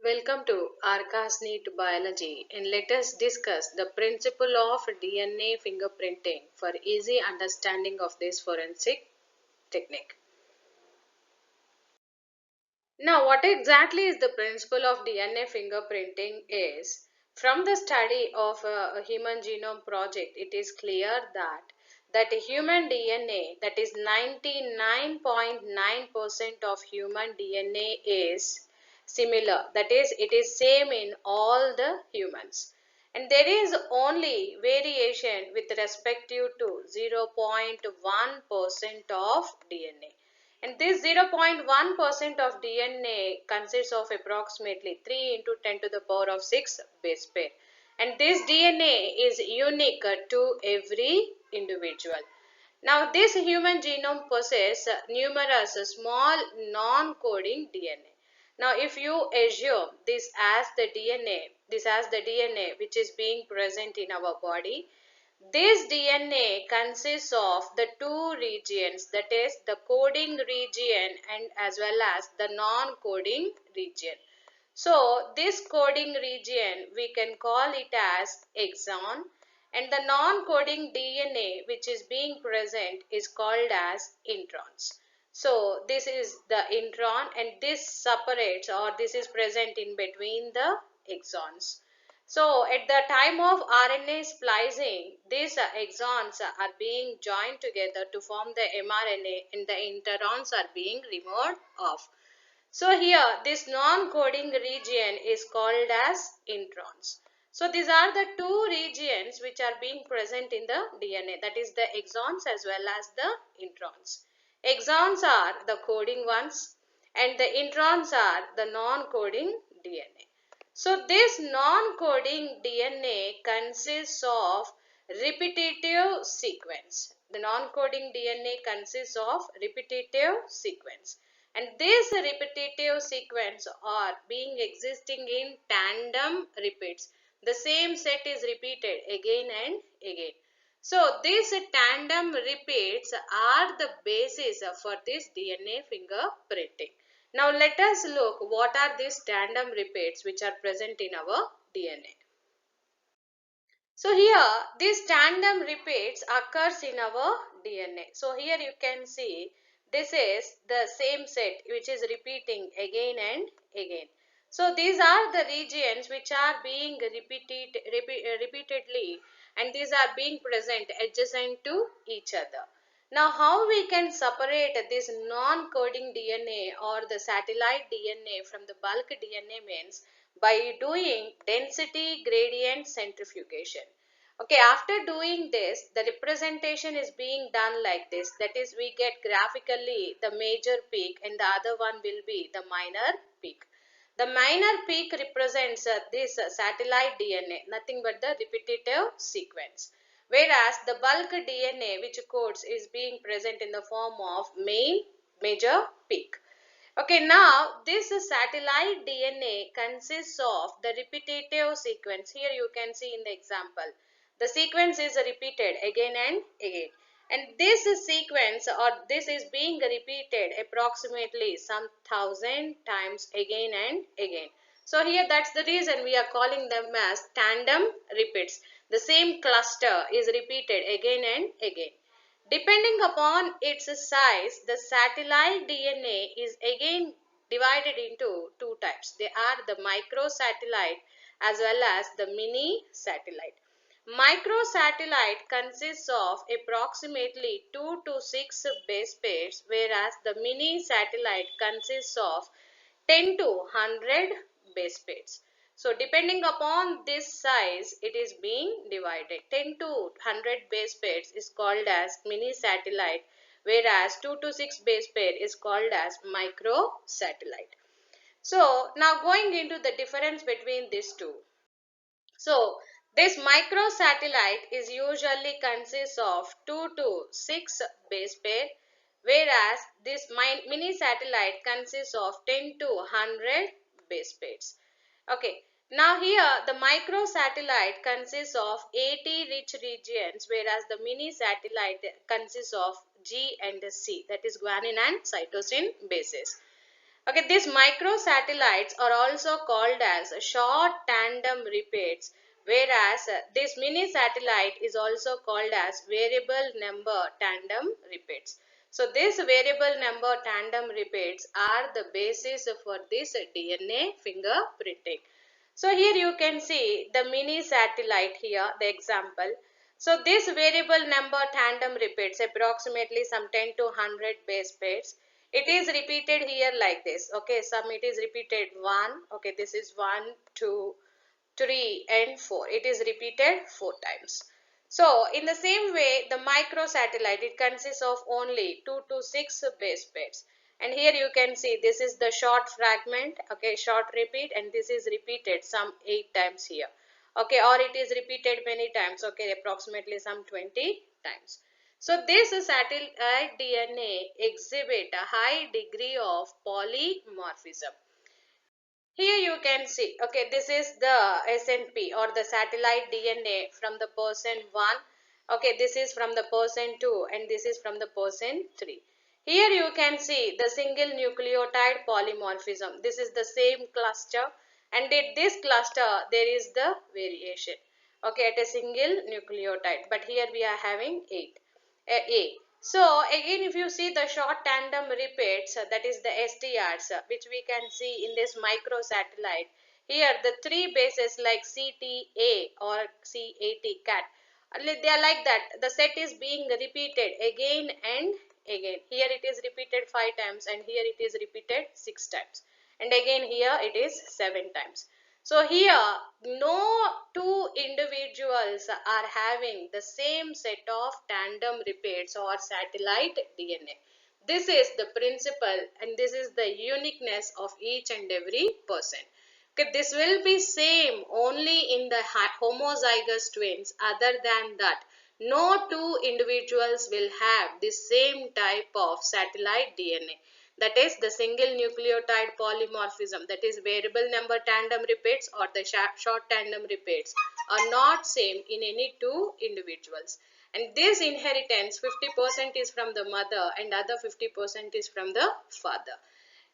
Welcome to Arca's NEET Biology, and let us discuss the principle of DNA fingerprinting for easy understanding of this forensic technique. Now, what exactly is the principle of DNA fingerprinting is, from the study of a human genome project, it is clear that human DNA, that is 99.9% of human DNA is similar. That is, it is same in all the humans. And there is only variation with respect to 0.1% of DNA. And this 0.1% of DNA consists of approximately 3 into 10 to the power of 6 base pair. And this DNA is unique to every individual. Now, this human genome possesses numerous small non-coding DNA. Now, if you assume this as the DNA which is being present in our body, this DNA consists of the two regions, that is the coding region and as well as the non-coding region. So this coding region we can call it as exon, and the non-coding DNA which is being present is called as introns. So this is the intron, and this separates, or this is present in between the exons. So at the time of RNA splicing, these exons are being joined together to form the mRNA, and the introns are being removed off. So here this non-coding region is called as introns. So these are the two regions which are being present in the DNA, that is the exons as well as the introns. Exons are the coding ones and the introns are the non-coding DNA. So this non-coding DNA consists of repetitive sequence. The non-coding DNA consists of repetitive sequence. And this repetitive sequence are being existing in tandem repeats. The same set is repeated again and again. So these tandem repeats are the basis for this DNA fingerprinting. Now let us look what are these tandem repeats which are present in our DNA. So here these tandem repeats occurs in our DNA. So here you can see this is the same set which is repeating again and again. So these are the regions which are being repeatedly, and these are being present adjacent to each other. Now how we can separate this non-coding DNA or the satellite DNA from the bulk DNA means by doing density gradient centrifugation. Okay, after doing this, the representation is being done like this. That is, we get graphically the major peak and the other one will be the minor peak. The minor peak represents this satellite DNA, nothing but the repetitive sequence. Whereas the bulk DNA which codes is being present in the form of major peak. Okay, now this satellite DNA consists of the repetitive sequence. Here you can see in the example, the sequence is repeated again and again. And this sequence or this is being repeated approximately some 1,000 times again and again. So here that's the reason we are calling them as tandem repeats. The same cluster is repeated again and again. Depending upon its size, the satellite DNA is again divided into two types. They are the microsatellite as well as the mini satellite. Microsatellite consists of approximately 2 to 6 base pairs, whereas the mini satellite consists of 10 to 100 base pairs. So depending upon this size, it is being divided. 10 to 100 base pairs is called as mini satellite, whereas 2 to 6 base pair is called as microsatellite. So now going into the difference between these two. So this microsatellite is usually consists of 2 to 6 base pair, whereas this mini satellite consists of 10 to 100 base pairs. Okay, now here the microsatellite consists of 80 rich regions, whereas the mini satellite consists of G and C, that is guanine and cytosine bases. Okay, these microsatellites are also called as short tandem repeats, whereas this mini satellite is also called as variable number tandem repeats. So these variable number tandem repeats are the basis for this DNA fingerprinting. So here you can see the mini satellite here, the example. So this variable number tandem repeats approximately some 10 to 100 base pairs. It is repeated here like this. Okay, some it is repeated 1. Okay, this is 1, 2, 3 and 4. It is repeated 4 times. So in the same way, the microsatellite, it consists of only 2 to 6 base pairs. And here you can see this is the short fragment, okay, short repeat, and this is repeated some 8 times here. Okay, or it is repeated many times, okay, approximately some 20 times. So this satellite DNA exhibit a high degree of polymorphism. Here you can see, okay, this is the SNP or the satellite DNA from the person 1. Okay, this is from the person 2 and this is from the person 3. Here you can see the single nucleotide polymorphism. This is the same cluster, and at this cluster there is the variation. Okay, at a single nucleotide, but here we are having 8. A. So again, if you see the short tandem repeats, that is the STRs, which we can see in this microsatellite. Here the 3 bases like CTA or CAT, cat, they are like that. The set is being repeated again and again. Here it is repeated 5 times and here it is repeated 6 times. And again here it is 7 times. So here no two individuals are having the same set of tandem repeats or satellite DNA. This is the principle and this is the uniqueness of each and every person. Okay, this will be same only in the homozygous twins. Other than that, no two individuals will have the same type of satellite DNA. That is the single nucleotide polymorphism, that is variable number tandem repeats or the short tandem repeats are not same in any two individuals. And this inheritance 50% is from the mother and other 50% is from the father.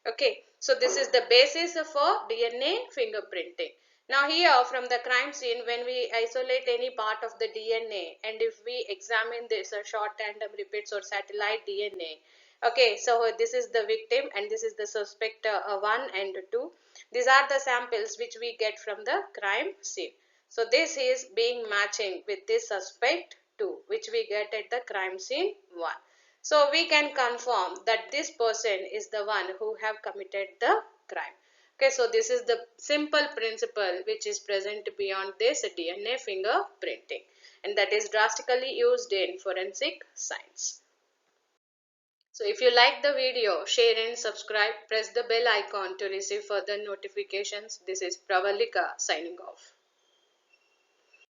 Okay, so this is the basis for DNA fingerprinting. Now here from the crime scene, when we isolate any part of the DNA and if we examine this short tandem repeats or satellite DNA, okay, so this is the victim and this is the suspect 1 and 2. These are the samples which we get from the crime scene. So this is being matching with this suspect 2, which we get at the crime scene 1. So we can confirm that this person is the one who have committed the crime. Okay, so this is the simple principle which is present beyond this DNA fingerprinting, and that is drastically used in forensic science. So if you like the video, share and subscribe. Press the bell icon to receive further notifications. This is Pravalika signing off.